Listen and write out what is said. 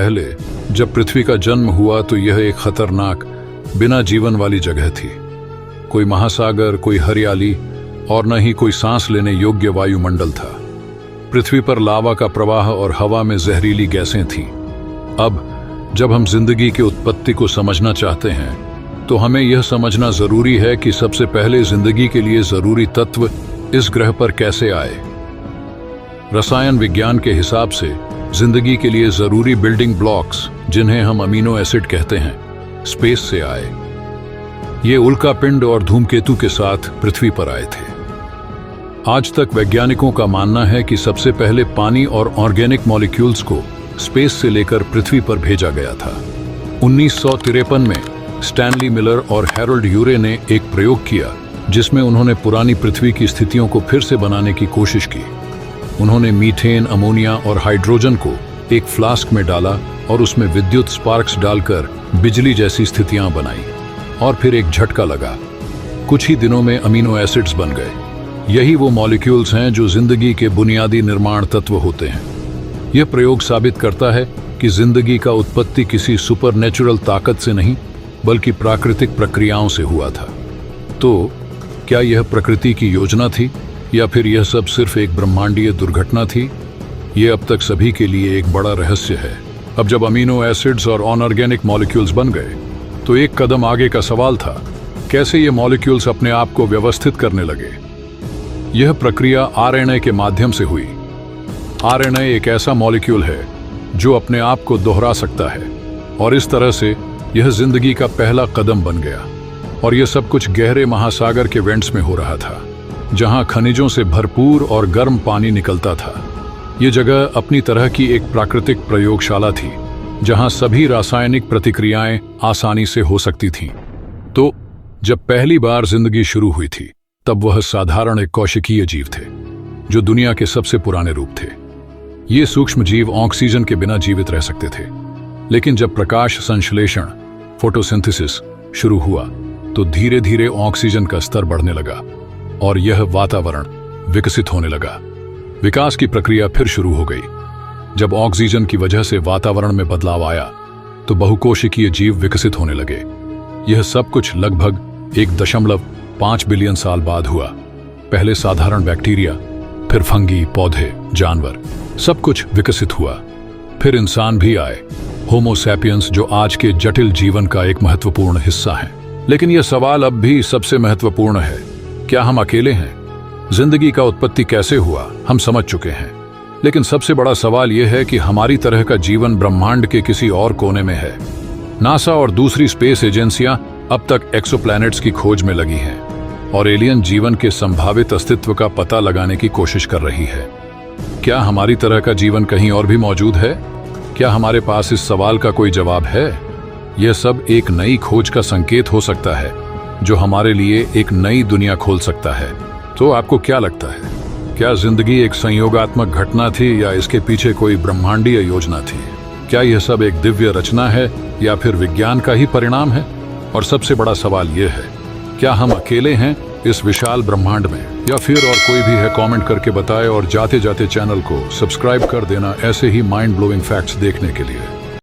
पहले जब पृथ्वी का जन्म हुआ तो यह एक खतरनाक बिना जीवन वाली जगह थी। कोई महासागर, कोई हरियाली और न ही कोई सांस लेने योग्य वायुमंडल था। पृथ्वी पर लावा का प्रवाह और हवा में जहरीली गैसें थीं। अब जब हम जिंदगी की उत्पत्ति को समझना चाहते हैं तो हमें यह समझना जरूरी है कि सबसे पहले जिंदगी के लिए जरूरी तत्व इस ग्रह पर कैसे आए। रसायन विज्ञान के हिसाब से जिंदगी के लिए जरूरी बिल्डिंग ब्लॉक्स, जिन्हें हम अमीनो एसिड कहते हैं, स्पेस से आए। ये उल्कापिंड और धूमकेतु के साथ पृथ्वी पर आए थे। आज तक वैज्ञानिकों का मानना है कि सबसे पहले पानी और ऑर्गेनिक मॉलिक्यूल्स को स्पेस से लेकर पृथ्वी पर भेजा गया था। 1953 में स्टैनली मिलर और हैरोल्ड यूरे ने एक प्रयोग किया जिसमें उन्होंने पुरानी पृथ्वी की स्थितियों को फिर से बनाने की कोशिश की। उन्होंने मीथेन, अमोनिया और हाइड्रोजन को एक फ्लास्क में डाला और उसमें विद्युत स्पार्क्स डालकर बिजली जैसी स्थितियां बनाई और फिर एक झटका लगा। कुछ ही दिनों में अमीनो एसिड्स बन गए। यही वो मॉलिक्यूल्स हैं जो जिंदगी के बुनियादी निर्माण तत्व होते हैं। यह प्रयोग साबित करता है कि जिंदगी का उत्पत्ति किसी सुपरनेचुरल ताकत से नहीं बल्कि प्राकृतिक प्रक्रियाओं से हुआ था। तो क्या यह प्रकृति की योजना थी या फिर यह सब सिर्फ एक ब्रह्मांडीय दुर्घटना थी? यह अब तक सभी के लिए एक बड़ा रहस्य है। अब जब अमीनो एसिड्स और अनऑर्गेनिक मॉलिक्यूल्स बन गए तो एक कदम आगे का सवाल था, कैसे ये मॉलिक्यूल्स अपने आप को व्यवस्थित करने लगे। यह प्रक्रिया आरएनए के माध्यम से हुई। आरएनए एक ऐसा मॉलिक्यूल है जो अपने आप को दोहरा सकता है और इस तरह से यह जिंदगी का पहला कदम बन गया। और यह सब कुछ गहरे महासागर के वेंट्स में हो रहा था, जहां खनिजों से भरपूर और गर्म पानी निकलता था। यह जगह अपनी तरह की एक प्राकृतिक प्रयोगशाला थी, जहां सभी रासायनिक प्रतिक्रियाएं आसानी से हो सकती थीं। तो जब पहली बार जिंदगी शुरू हुई थी तब वह साधारण एक कोशिकीय जीव थे, जो दुनिया के सबसे पुराने रूप थे। ये सूक्ष्म जीव ऑक्सीजन के बिना जीवित रह सकते थे, लेकिन जब प्रकाश संश्लेषण, फोटोसिंथेसिस शुरू हुआ तो धीरे धीरे ऑक्सीजन का स्तर बढ़ने लगा और यह वातावरण विकसित होने लगा। विकास की प्रक्रिया फिर शुरू हो गई। जब ऑक्सीजन की वजह से वातावरण में बदलाव आया तो बहुकोशिकीय जीव विकसित होने लगे। यह सब कुछ लगभग 1.5 बिलियन साल बाद हुआ। पहले साधारण बैक्टीरिया, फिर फंगी, पौधे, जानवर, सब कुछ विकसित हुआ। फिर इंसान भी आए, होमो सैपियंस, जो आज के जटिल जीवन का एक महत्वपूर्ण हिस्सा है। लेकिन यह सवाल अब भी सबसे महत्वपूर्ण है, क्या हम अकेले हैं? जिंदगी का उत्पत्ति कैसे हुआ हम समझ चुके हैं, लेकिन सबसे बड़ा सवाल यह है कि हमारी तरह का जीवन ब्रह्मांड के किसी और कोने में है। नासा और दूसरी स्पेस एजेंसियां अब तक एक्सोप्लैनेट्स की खोज में लगी हैं और एलियन जीवन के संभावित अस्तित्व का पता लगाने की कोशिश कर रही है। क्या हमारी तरह का जीवन कहीं और भी मौजूद है? क्या हमारे पास इस सवाल का कोई जवाब है? यह सब एक नई खोज का संकेत हो सकता है, जो हमारे लिए एक नई दुनिया खोल सकता है। तो आपको क्या लगता है, क्या जिंदगी एक संयोगात्मक घटना थी या इसके पीछे कोई ब्रह्मांडीय योजना थी? क्या यह सब एक दिव्य रचना है या फिर विज्ञान का ही परिणाम है? और सबसे बड़ा सवाल यह है, क्या हम अकेले हैं इस विशाल ब्रह्मांड में या फिर और कोई भी है? कमेंट करके बताएं और जाते जाते चैनल को सब्सक्राइब कर देना ऐसे ही माइंड ब्लोइंग फैक्ट्स देखने के लिए।